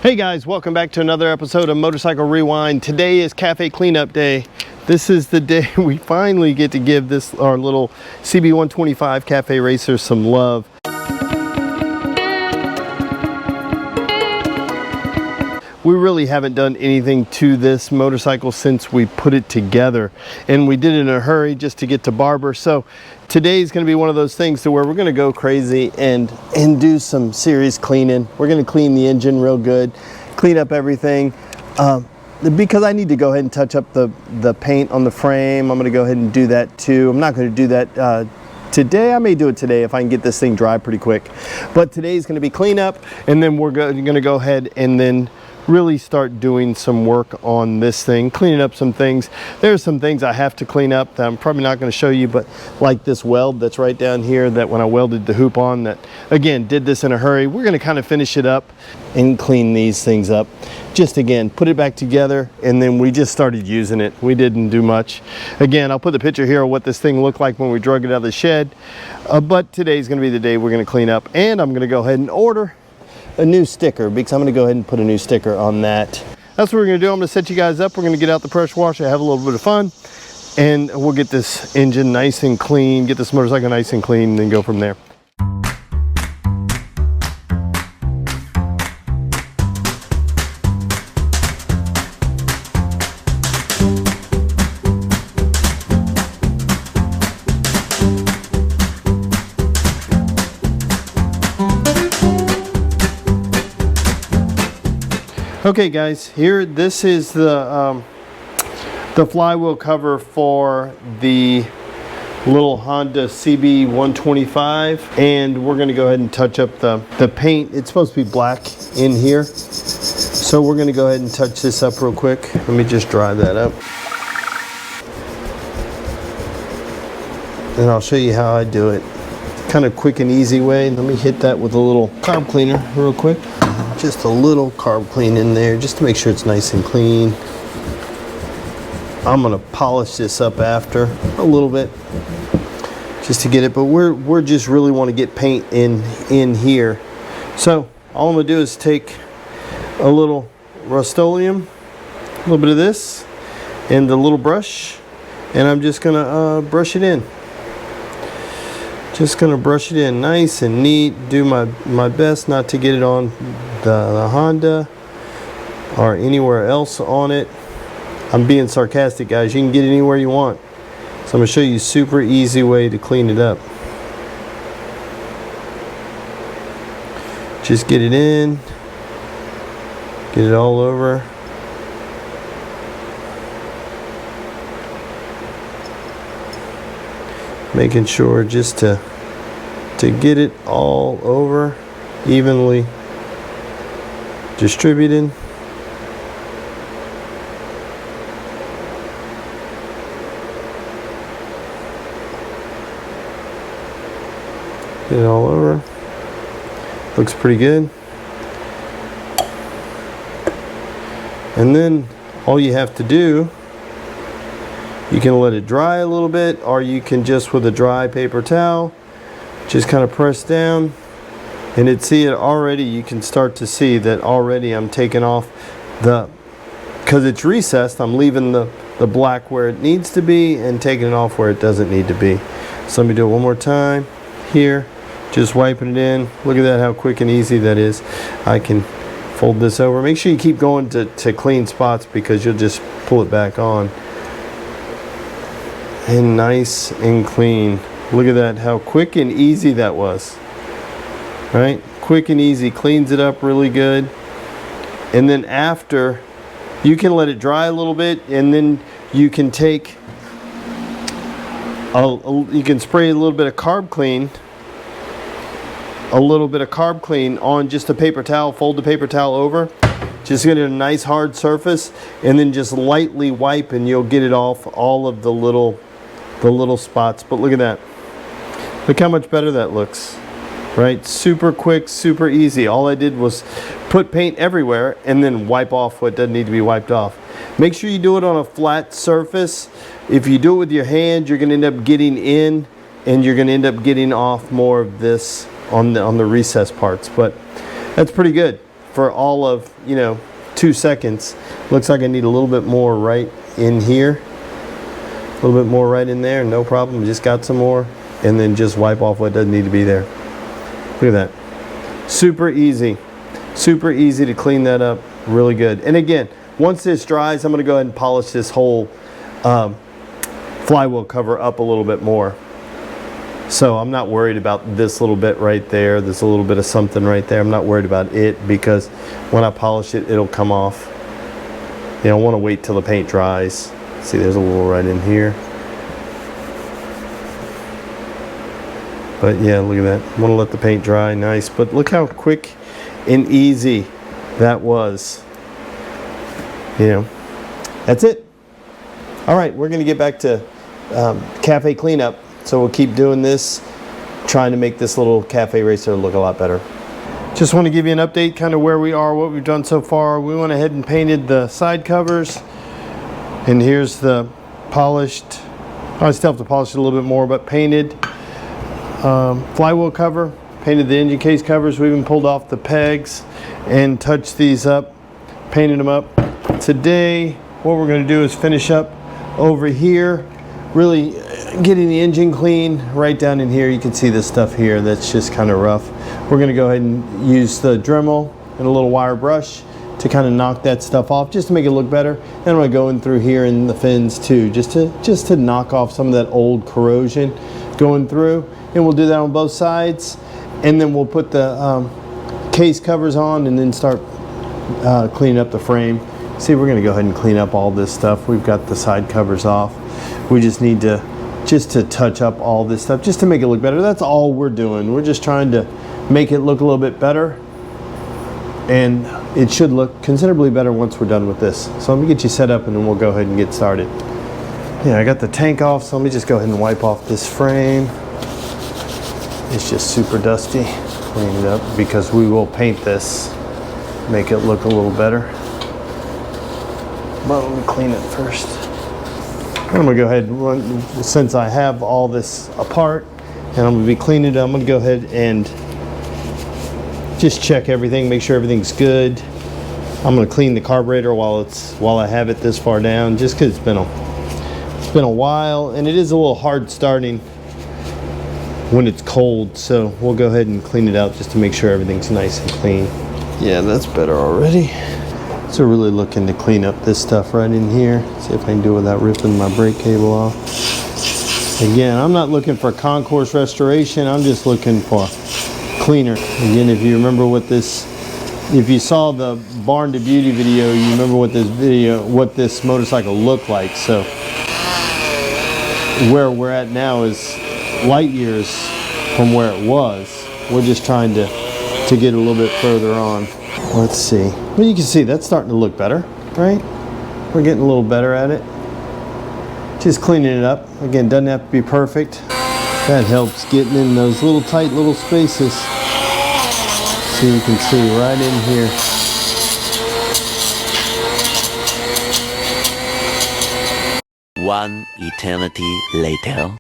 Hey guys, welcome back to another episode of Motorcycle Rewind. Today is cafe cleanup day. This is the day we finally get to give our little CB125 cafe racer some love. We really haven't done anything to this motorcycle since we put it together, and we did it in a hurry just to get to Barber. So today's going to be one of those things to where we're going to go crazy and do some serious cleaning. We're going to clean the engine real good, clean up everything, because I need to go ahead and touch up the paint on the frame. I'm going to go ahead and do that too. I'm not going to do that today. I may do it today if I can get this thing dry pretty quick, but today's going to be cleanup, and then we're going to go ahead and then really start doing some work on this thing, cleaning up some things. There's some things I have to clean up that I'm probably not going to show you, but like this weld that's right down here that when I welded the hoop on, that again did this in a hurry. We're going to kind of finish it up and clean these things up, just again put it back together, and then we just started using it. We didn't do much. Again, I'll put the picture here of what this thing looked like when we drug it out of the shed, but today's going to be the day we're going to clean up, and I'm going to go ahead and order a new sticker, because I'm going to go ahead and put a new sticker on that. That's what we're going to do. I'm going to set you guys up. We're going to get out the pressure washer, have a little bit of fun, and we'll get this engine nice and clean, get this motorcycle nice and clean, and then go from there. Okay guys, here, this is the flywheel cover for the little Honda CB125, and we're going to go ahead and touch up the paint. It's supposed to be black in here, so we're going to go ahead and touch this up real quick. Let me just dry that up, and I'll show you how I do it. Kind of quick and easy way. Let me hit that with a little carb cleaner real quick. Just a little carb clean in there just to make sure it's nice and clean. I'm gonna polish this up after a little bit just to get it, but we're just really want to get paint in here. So all I'm gonna do is take a little Rust-Oleum, a little bit of this, and the little brush, and I'm just gonna brush it in. Just gonna brush it in nice and neat. Do my best not to get it on the Honda or anywhere else on it. I'm being sarcastic, guys. You can get it anywhere you want. So I'm gonna show you a super easy way to clean it up. Just get it in, get it all over. Making sure just to get it all over, evenly distributed. Get it all over. Looks pretty good. And then all you have to do, you can let it dry a little bit, or you can just with a dry paper towel just kind of press down, and you can start to see that already I'm taking off because it's recessed, I'm leaving the black where it needs to be and taking it off where it doesn't need to be. So let me do it one more time here, just wiping it in. Look at that, how quick and easy that is. I can fold this over. Make sure you keep going to clean spots, because you'll just pull it back on. And nice and clean. Look at that, how quick and easy that was. Right? Quick and easy, cleans it up really good. And then after, you can let it dry a little bit, and then you can take you can spray a little bit of carb clean, on just a paper towel. Fold the paper towel over, just get a nice hard surface, and then just lightly wipe, and you'll get it off all of the little spots. But look at that, look how much better that looks, right? Super quick, super easy. All I did was put paint everywhere and then wipe off what doesn't need to be wiped off. Make sure you do it on a flat surface. If you do it with your hand, you're going to end up getting in, and you're going to end up getting off more of this on the recessed parts. But that's pretty good. for all of, you know, 2 seconds. Looks like I need a little bit more right in here. A little bit more right in there, no problem. Just got some more. And then just wipe off what doesn't need to be there. Look at that. Super easy. Super easy to clean that up. Really good. And again, once this dries, I'm going to go ahead and polish this whole flywheel cover up a little bit more. So I'm not worried about this little bit right there. There's a little bit of something right there. I'm not worried about it because when I polish it, it'll come off. You know, I want to wait till the paint dries. See, there's a little right in here. But yeah, look at that. I want to let the paint dry. Nice. But look how quick and easy that was. You know, that's it. All right, we're going to get back to cafe cleanup. So we'll keep doing this, trying to make this little cafe racer look a lot better. Just want to give you an update, kind of where we are, what we've done so far. We went ahead and painted the side covers. And here's the polished, I still have to polish it a little bit more, but painted flywheel cover. Painted the engine case covers. We even pulled off the pegs and touched these up, painted them up. Today, what we're going to do is finish up over here, really getting the engine clean. Right down in here, you can see this stuff here that's just kind of rough. We're going to go ahead and use the Dremel and a little wire brush to kind of knock that stuff off, just to make it look better. And I'm going to go in through here in the fins too, just to knock off some of that old corrosion going through. And we'll do that on both sides. And then we'll put the case covers on and then start cleaning up the frame. See, we're going to go ahead and clean up all this stuff. We've got the side covers off. We just need to touch up all this stuff just to make it look better. That's all we're doing. We're just trying to make it look a little bit better. And it should look considerably better once we're done with this. So let me get you set up and then we'll go ahead and get started. Yeah, I got the tank off, so let me just go ahead and wipe off this frame. It's just super dusty. Clean it up because we will paint this, make it look a little better. But let me clean it first. I'm gonna go ahead and run, since I have all this apart and I'm gonna be cleaning it, I'm gonna go ahead and just check everything, make sure everything's good. I'm gonna clean the carburetor while I have it this far down, just because it's been a while and it is a little hard starting when it's cold. So we'll go ahead and clean it out just to make sure everything's nice and clean. Yeah, that's better already. So really looking to clean up this stuff right in here. See if I can do it without ripping my brake cable off. Again, I'm not looking for concourse restoration. I'm just looking for cleaner. Again, if you remember what this, if you saw the Barn to Beauty video, you remember what this motorcycle looked like. So where we're at now is light years from where it was. We're just trying to get a little bit further on. Let's see. Well, you can see that's starting to look better, right? We're getting a little better at it. Just cleaning it up. Again, doesn't have to be perfect. That helps getting in those little tight little spaces. So you can see right in here. One eternity later.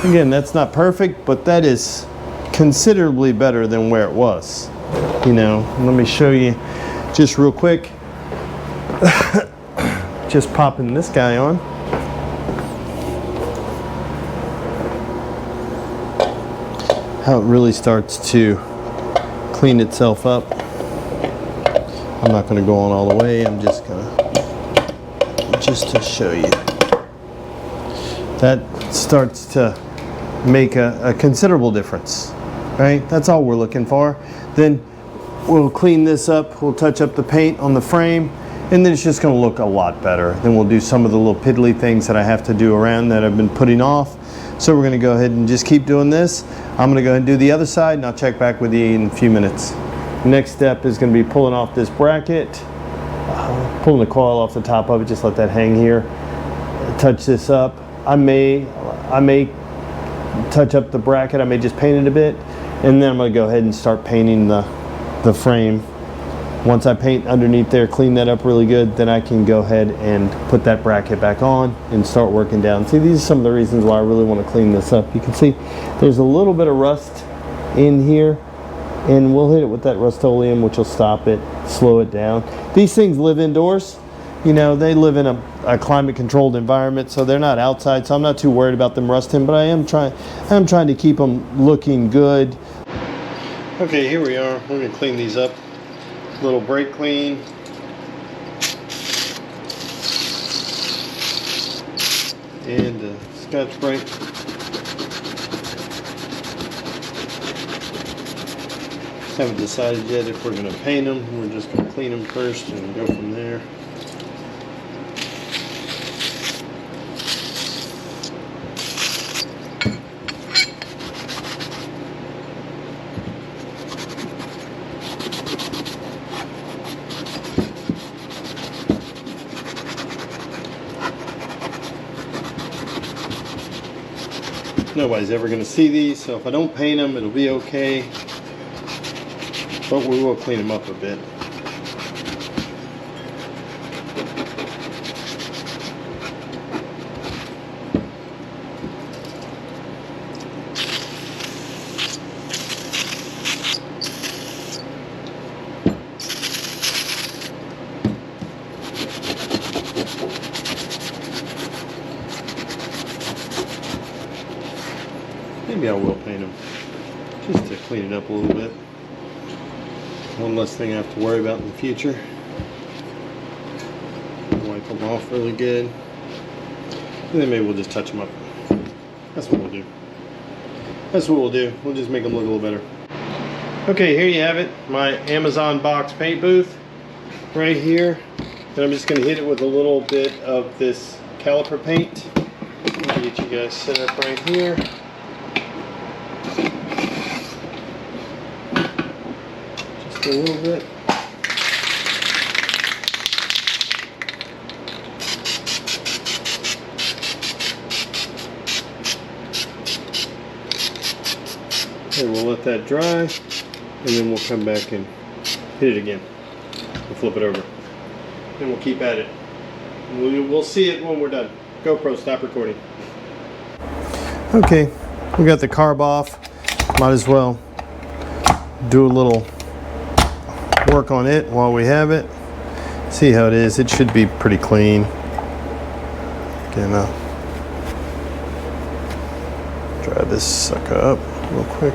Again, that's not perfect, but that is considerably better than where it was. You know, let me show you just real quick. Just popping this guy on. How it really starts to clean itself up. I'm not going to go on all the way. I'm just to show you. That starts to make a considerable difference, right? That's all we're looking for. Then we'll clean this up. We'll touch up the paint on the frame, and then it's just going to look a lot better. Then we'll do some of the little piddly things that I have to do around that I've been putting off. So we're going to go ahead and just keep doing this. I'm going to go ahead and do the other side, and I'll check back with you in a few minutes. Next step is going to be pulling off this bracket, pulling the coil off the top of it. Just let that hang here. Touch this up. I may touch up the bracket. I may just paint it a bit, and then I'm going to go ahead and start painting the frame Once I paint underneath there, clean that up really good, then I can go ahead and put that bracket back on and start working down. See, these are some of the reasons why I really want to clean this up. You can see there's a little bit of rust in here, and we'll hit it with that Rust-Oleum, which will stop it, slow it down. These things live indoors. You know, they live in a climate controlled environment, so they're not outside, so I'm not too worried about them rusting, but I'm trying to keep them looking good. Okay, here we are. We're going to clean these up. Little brake clean. And Scotch Brite. Haven't decided yet if we're going to paint them. We're just going to clean them first and go from there. Nobody's ever going to see these, so if I don't paint them, it'll be okay. But we will clean them up a bit. Maybe I will paint them, just to clean it up a little bit. One less thing I have to worry about in the future. Wipe them off really good. And then maybe we'll just touch them up. That's what we'll do. That's what we'll do. We'll just make them look a little better. Okay, here you have it. My Amazon box paint booth right here. And I'm just going to hit it with a little bit of this caliper paint. Let me get you guys set up right here. A little bit. Okay, we'll let that dry, and then we'll come back and hit it again. We'll flip it over. Then we'll keep at it. We'll see it when we're done. GoPro, stop recording. Okay, we got the carb off. Might as well do a little work on it while we have it. See how it is. It should be pretty clean. Again, dry this sucker up real quick.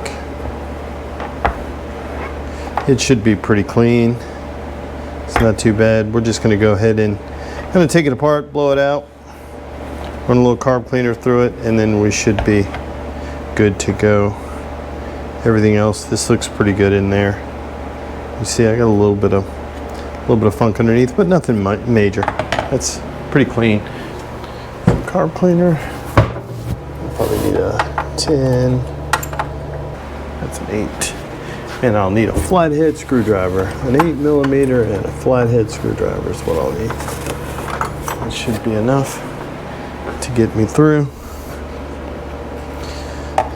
It should be pretty clean. It's not too bad. We're just going to go ahead and take it apart, blow it out, run a little carb cleaner through it, and then we should be good to go. Everything else, this looks pretty good in there. You see, I got a little bit of funk underneath, but nothing major. That's pretty clean. Carb cleaner. Probably need a 10. That's an 8. And I'll need a flathead screwdriver. An 8mm and a flathead screwdriver is what I'll need. That should be enough to get me through.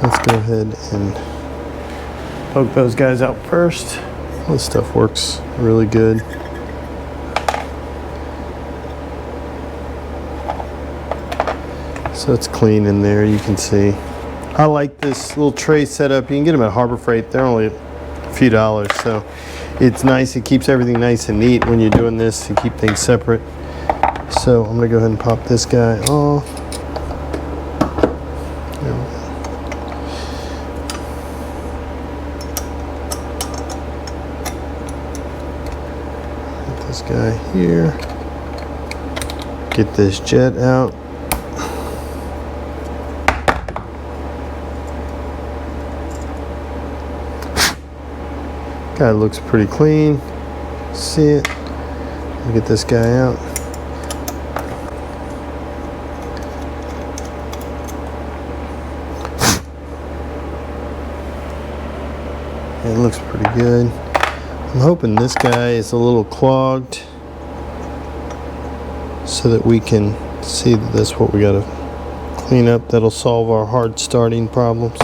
Let's go ahead and poke those guys out first. This stuff works really good. So it's clean in there, you can see. I like this little tray setup. You can get them at Harbor Freight. They're only a few dollars, so it's nice. It keeps everything nice and neat when you're doing this to keep things separate. So I'm gonna go ahead and pop this guy off. This guy here, get this jet out. Guy looks pretty clean. See it? We'll get this guy out. It looks pretty good. I'm hoping this guy is a little clogged so that we can see that that's what we got to clean up. That'll solve our hard starting problems.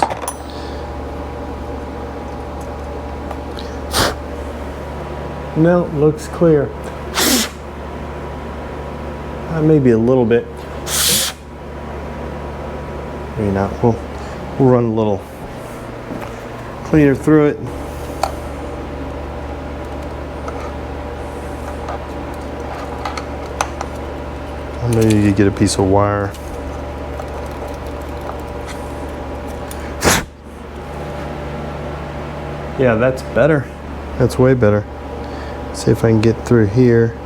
No, looks clear. Maybe a little bit. Maybe not. We'll run a little cleaner through it. Maybe you get a piece of wire. Yeah, that's better. That's way better. See if I can get through here.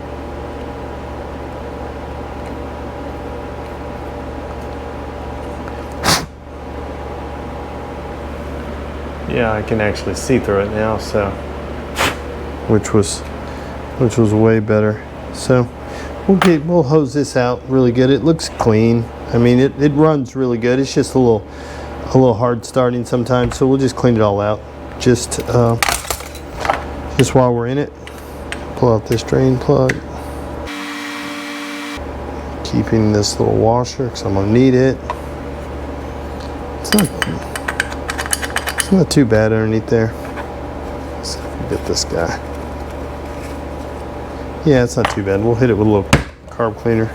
Yeah, I can actually see through it now, so which was way better. So we'll hose this out really good. It looks clean. I mean, it runs really good. It's just a little hard starting sometimes, so we'll just clean it all out. Just while we're in it, pull out this drain plug, keeping this little washer because I'm gonna need it. It's not too bad underneath there. Let's see if we can get this guy. Yeah, it's not too bad. We'll hit it with a little carb cleaner.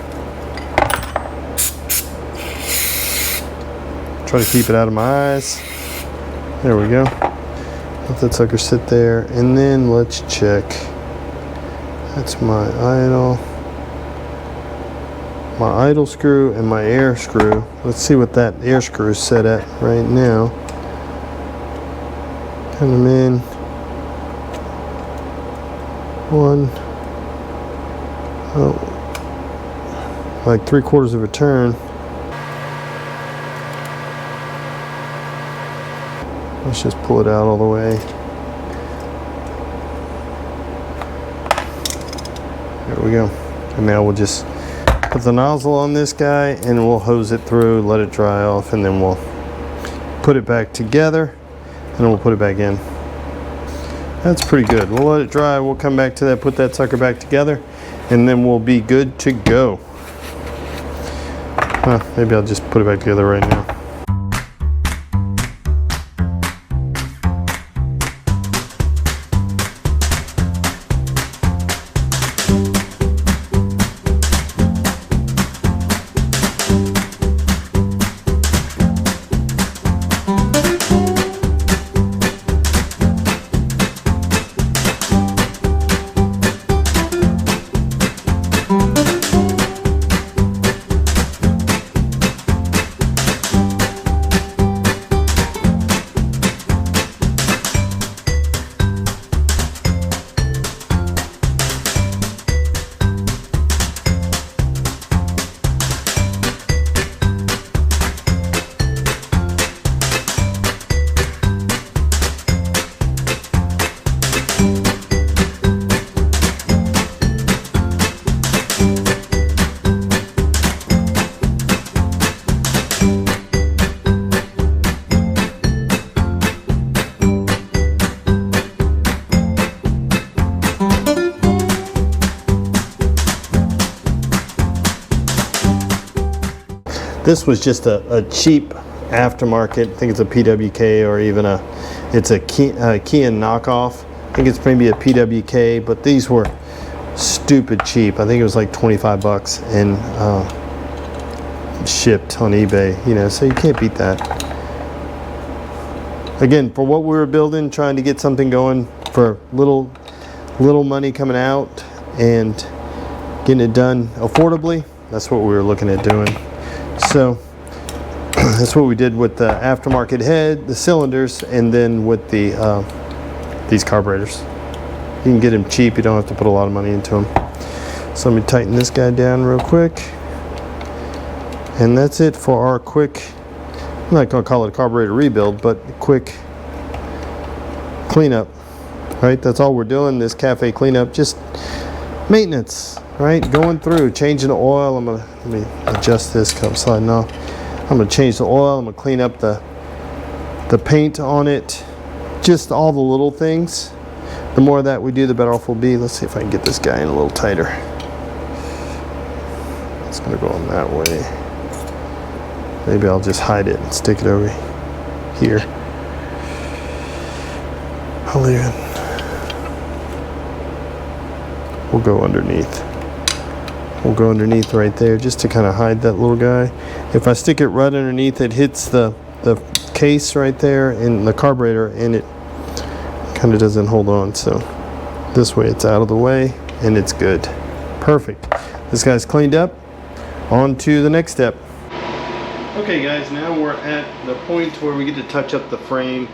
Try to keep it out of my eyes. There we go. Let that sucker sit there, and then let's check. That's my idle screw and my air screw. Let's see what that air screw is set at right now. Put them in. Like 3/4 of a turn. Let's just pull it out all the way. There we go. And now we'll just put the nozzle on this guy and we'll hose it through, let it dry off, and then we'll put it back together and then we'll put it back in. That's pretty good. We'll let it dry. We'll come back to that, put that sucker back together, and then we'll be good to go. Maybe I'll just put it back together right now. This was just a cheap aftermarket. I think it's a PWK or even it's a Kia knockoff. I think it's maybe a PWK, but these were stupid cheap. I think it was like 25 bucks and shipped on eBay, you know, so you can't beat that. Again, for what we were building, trying to get something going for little money coming out and getting it done affordably, that's what we were looking at doing. So that's what we did with the aftermarket head, the cylinders, and then with the these carburetors. You can get them cheap. You don't have to put a lot of money into them. So let me tighten this guy down real quick. And that's it for our quick, I'm not going to call it a carburetor rebuild, but quick cleanup. Right? That's all we're doing, this cafe cleanup. Just maintenance. Right, going through, changing the oil. Let me adjust this because I'm sliding off. I'm gonna change the oil. I'm gonna clean up the paint on it. Just all the little things. The more of that we do, the better off we'll be. Let's see if I can get this guy in a little tighter. It's gonna go on that way. Maybe I'll just hide it and stick it over here. I'll leave it. we'll go underneath. We'll go underneath right there just to kind of hide that little guy. If I stick it right underneath, it hits the case right there in the carburetor, and it kind of doesn't hold on. So this way it's out of the way and it's good. Perfect. This guy's cleaned up. On to the next step. Okay guys, now we're at the point where we get to touch up the frame.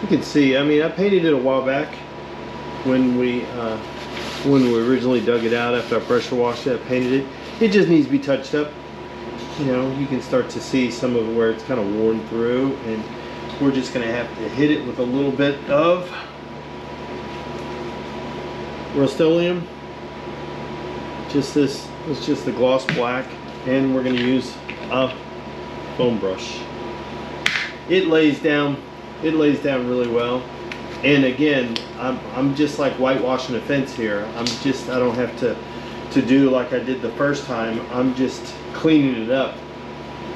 You can see, I mean, I painted it a while back when we originally dug it out after I pressure washed it. I painted it. It just needs to be touched up. You know, you can start to see some of where it's kind of worn through, and we're just going to have to hit it with a little bit of Rust-Oleum. Just this, it's just the gloss black, and we're going to use a foam brush. It lays down really well. And again, I'm just like whitewashing a fence here. I don't have to do like I did the first time. I'm just cleaning it up.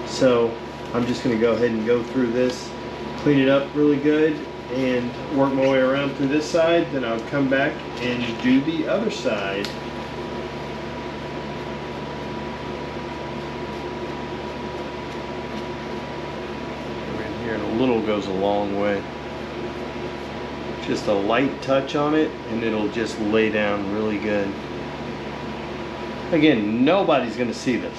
So I'm just going to go ahead and go through this, clean it up really good, and work my way around through this side. Then I'll come back and do the other side. Right here, and a little goes a long way. Just a light touch on it and it'll just lay down really good. Again, nobody's going to see this.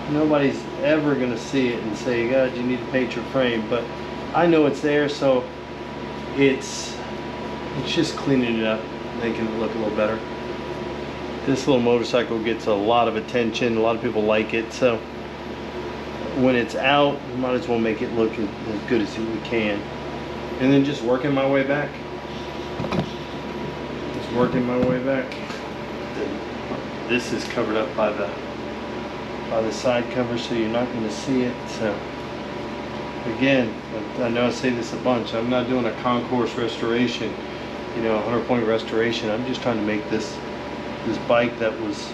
Nobody's ever going to see it and say, God, you need to paint your frame. But I know it's there, so it's just cleaning it up, making it look a little better. This little motorcycle gets a lot of attention. A lot of people like it. So when it's out, you might as well make it look as good as we can. And then just working my way back. Just working my way back. This is covered up by the side cover, so you're not going to see it. So again, I know I say this a bunch. I'm not doing a concourse restoration, you know, 100-point restoration. I'm just trying to make this bike that was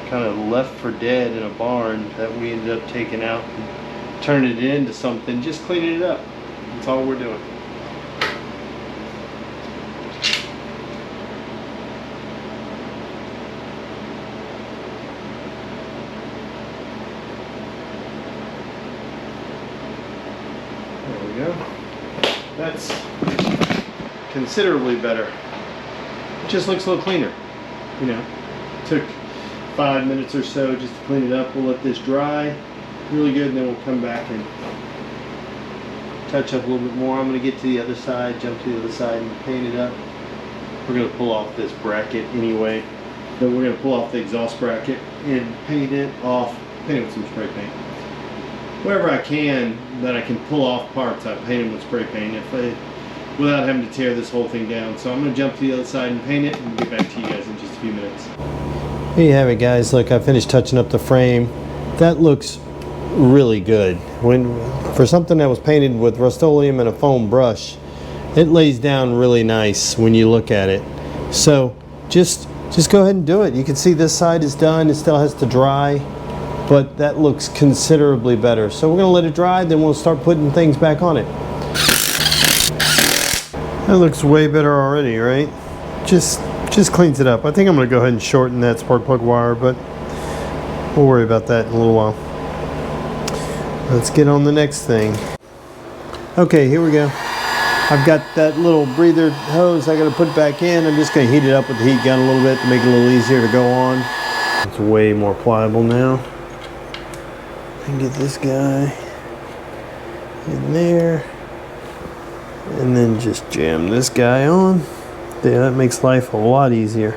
kind of left for dead in a barn that we ended up taking out and turning it into something. Just cleaning it up. That's all we're doing. That's considerably better. It just looks a little cleaner, you know. Took 5 minutes or so just to clean it up. We'll let this dry really good, and then we'll come back and touch up a little bit more. I'm going to get to the other side, jump to the other side and paint it up. We're going to pull off this bracket anyway. Then we're going to pull off the exhaust bracket and paint it off, paint it with some spray paint. Wherever I can that I can pull off parts, I paint them with spray paint without having to tear this whole thing down. So I'm going to jump to the other side and paint it and get back to you guys in just a few minutes. There you have it, guys. Look, I finished touching up the frame. That looks really good. For something that was painted with Rust-Oleum and a foam brush, it lays down really nice when you look at it. So just go ahead and do it. You can see this side is done. It still has to dry, but that looks considerably better. So we're going to let it dry, then we'll start putting things back on it. That looks way better already, right? Just cleans it up. I think I'm going to go ahead and shorten that spark plug wire, but we'll worry about that in a little while. Let's get on the next thing. Okay, here we go. I've got that little breather hose I got to put back in. I'm just going to heat it up with the heat gun a little bit to make it a little easier to go on. It's way more pliable now. And get this guy in there, and then just jam this guy on. Yeah, that makes life a lot easier.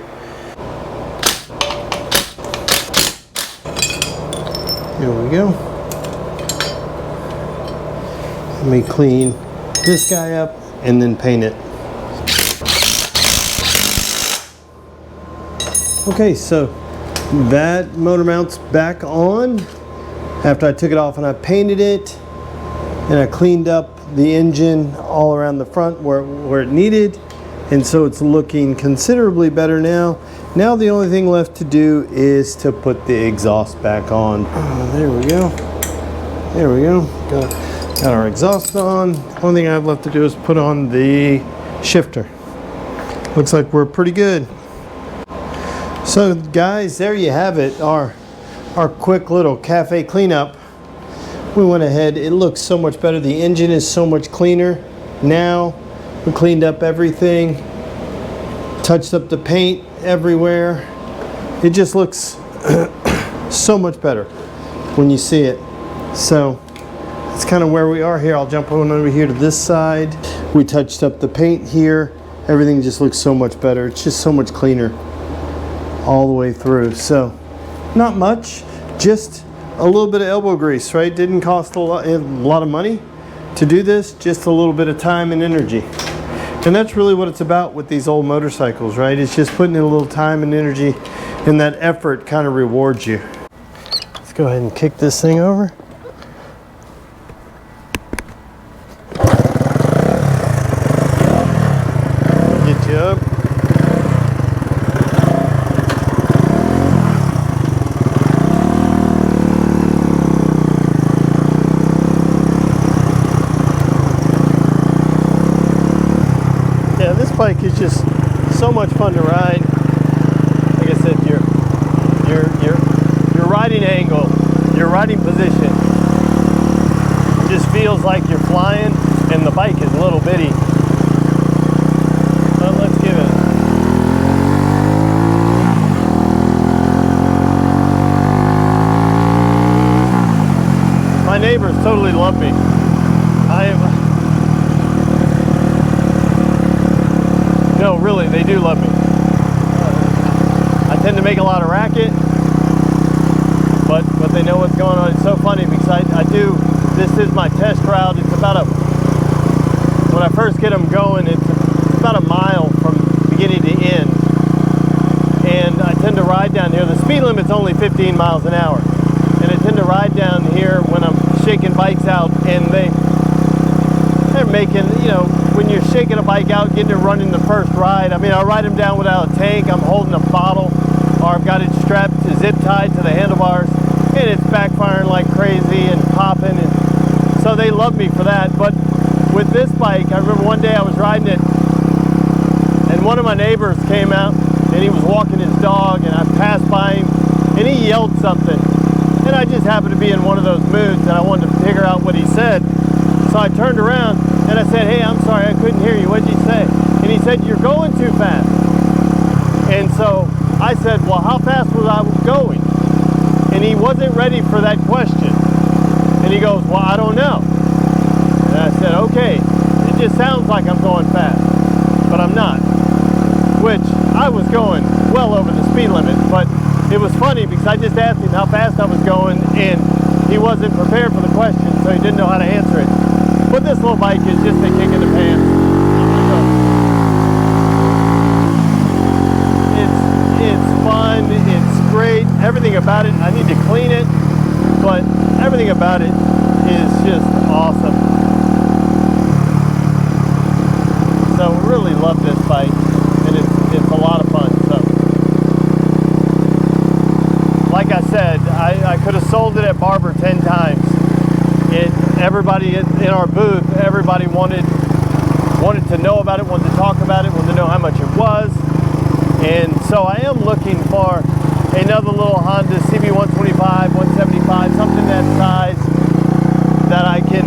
Here we go. Let me clean this guy up and then paint it. Okay, so that motor mount's back on after I took it off and I painted it, and I cleaned up the engine all around the front where it needed, and so it's looking considerably better now. Now the only thing left to do is to put the exhaust back on. There we go. There we go. Got our exhaust on. Only thing I have left to do is put on the shifter. Looks like we're pretty good. So guys, there you have it, our quick little cafe cleanup. We went ahead, it looks so much better. The engine is so much cleaner now. We cleaned up everything, touched up the paint everywhere. It just looks so much better when you see it. So that's kind of where we are here. I'll jump on over here to this side. We touched up the paint here. Everything just looks so much better. It's just so much cleaner all the way through. So not much, just a little bit of elbow grease, right? Didn't cost a lot of money to do this, just a little bit of time and energy. And that's really what it's about with these old motorcycles, right? It's just putting in a little time and energy, and that effort kind of rewards you. Let's go ahead and kick this thing over. Get you up. Yeah, this bike is just so much fun to ride. Like I said, your riding angle, your riding position just feels like you're flying, and the bike is little bitty. But let's give it. My neighbors totally love me. No, really, they do love me. I tend to make a lot of racket, but they know what's going on. It's so funny because I do, this is my test route. It's about when I first get them going, it's about a mile from beginning to end. And I tend to ride down here. The speed limit's only 15 miles an hour. And I tend to ride down here when I'm shaking bikes out, and they're making, you know, when you're shaking a bike out, getting it running the first ride. I mean, I ride them down without a tank. I'm holding a bottle, or I've got it strapped to zip tied to the handlebars, and it's backfiring like crazy and popping. And so they love me for that. But with this bike, I remember one day I was riding it, and one of my neighbors came out, and he was walking his dog, and I passed by him, and he yelled something. And I just happened to be in one of those moods, and I wanted to figure out what he said. So I turned around and I said, "Hey, I'm sorry, I couldn't hear you. What did you say?" And he said, "You're going too fast." And so I said, "Well, how fast was I going?" And he wasn't ready for that question. And he goes, "Well, I don't know." And I said, "Okay, it just sounds like I'm going fast, but I'm not." Which I was going well over the speed limit, but it was funny because I just asked him how fast I was going, and he wasn't prepared for the question, so he didn't know how to answer it. But this little bike is just a kick in the pants. It's fun, it's great, everything about it. I need to clean it, but everything about it is just awesome. So really love this bike, and it's a lot of fun. So, like I said, I could have sold it at Barber 10 times. Everybody in our booth, everybody wanted to know about it, wanted to talk about it, wanted to know how much it was. And so I am looking for another little Honda CB125, 175, something that size that I can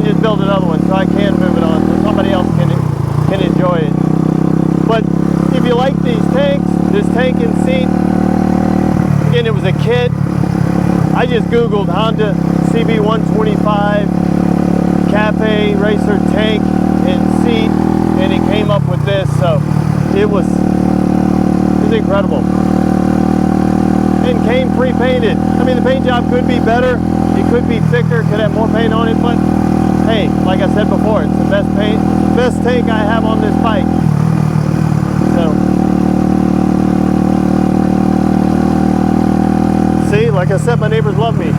just build another one so I can move it on so somebody else can enjoy it. But if you like these tanks, this tank and seat, again, it was a kit. I just Googled Honda CB125 caferacer tank and seat, and it came up with this. So it was incredible, and came pre-painted. I mean, the paint job could be better, it could be thicker, could have more paint on it, but hey, like I said before, it's the best paint, best tank I have on this bike. So see, like I said, my neighbors love me.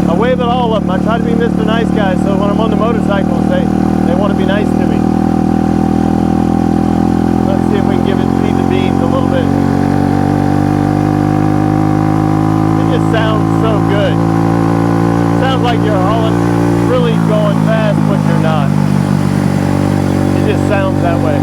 I wave at all of them. I try to be Mr. Nice Guy, so when I'm on the motorcycles, they want to be nice to me. Let's see if we can feed the beans a little bit. It just sounds so good. It sounds like you're hauling, really going fast, but you're not. It just sounds that way.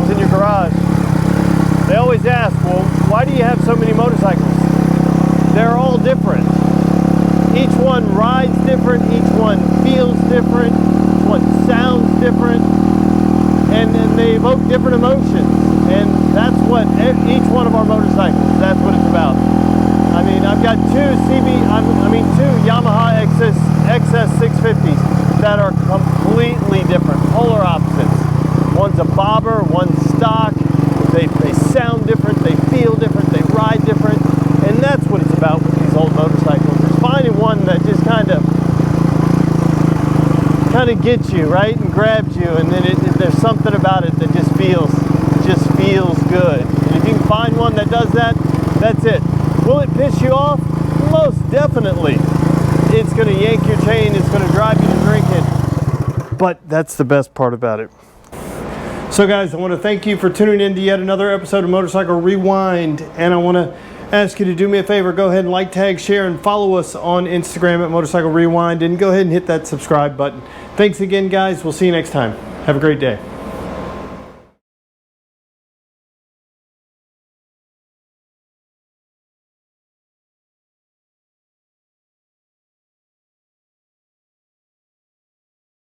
motorcycles in your garage, they always ask, well, why do you have so many motorcycles? They're all different. Each one rides different, each one feels different, each one sounds different, and they evoke different emotions. And that's what each one of our motorcycles, that's what it's about. I mean, I've got two Yamaha XS 650s that are completely different, polar opposites. One's a bobber, one's stock. They sound different, they feel different, they ride different, and that's what it's about with these old motorcycles. Is finding one that just kind of gets you, right, and grabs you, and then there's something about it that just feels good. And if you can find one that does that, that's it. Will it piss you off? Most definitely. It's going to yank your chain, it's going to drive you to drink it, but that's the best part about it. So guys, I want to thank you for tuning in to yet another episode of Motorcycle Rewind, and I want to ask you to do me a favor. Go ahead and like, tag, share, and follow us on Instagram at Motorcycle Rewind, and go ahead and hit that subscribe button. Thanks again, guys. We'll see you next time. Have a great day.